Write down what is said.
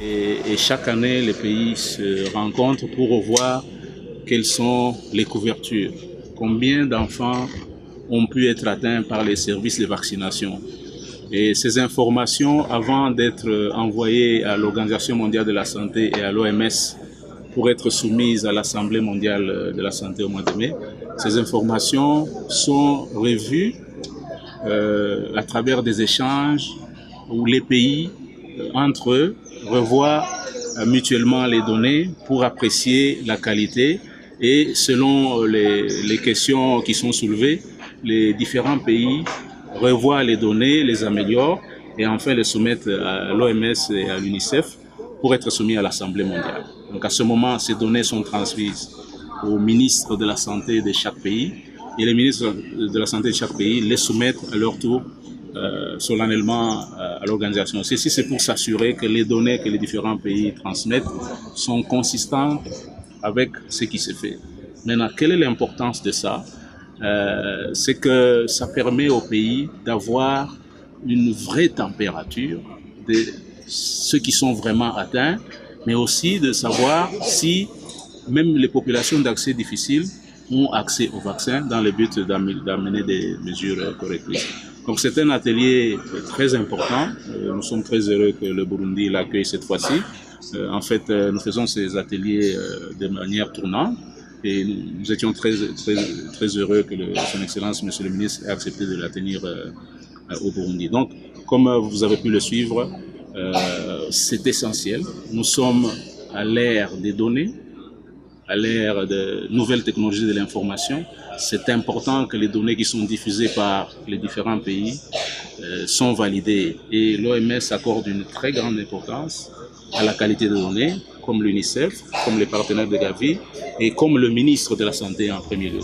Et chaque année, les pays se rencontrent pour revoir quelles sont les couvertures, combien d'enfants ont pu être atteints par les services de vaccination. Et ces informations, avant d'être envoyées à l'Organisation mondiale de la santé et à l'OMS pour être soumises à l'Assemblée mondiale de la santé au mois de mai, ces informations sont revues à travers des échanges où les pays, entre eux, revoient mutuellement les données pour apprécier la qualité et selon les questions qui sont soulevées, les différents pays revoient les données, les améliorent et enfin les soumettent à l'OMS et à l'UNICEF pour être soumis à l'Assemblée mondiale. Donc à ce moment, ces données sont transmises aux ministres de la santé de chaque pays et les ministres de la santé de chaque pays les soumettent à leur tour solennellement à l'organisation. Ceci, c'est pour s'assurer que les données que les différents pays transmettent sont consistantes avec ce qui se fait. Maintenant, quelle est l'importance de ça? C'est que ça permet au pays d'avoir une vraie température de ceux qui sont vraiment atteints, mais aussi de savoir si même les populations d'accès difficile ont accès au vaccin dans le but d'amener des mesures correctrices. Donc c'est un atelier très important. Nous sommes très heureux que le Burundi l'accueille cette fois-ci. En fait, nous faisons ces ateliers de manière tournante et nous étions très heureux que son Excellence, Monsieur le Ministre, ait accepté de la tenir au Burundi. Donc, comme vous avez pu le suivre, c'est essentiel. Nous sommes à l'ère des données, à l'ère de nouvelles technologies de l'information. C'est important que les données qui sont diffusées par les différents pays sont validées et l'OMS accorde une très grande importance à la qualité des données, comme l'UNICEF, comme les partenaires de Gavi et comme le ministre de la Santé en premier lieu.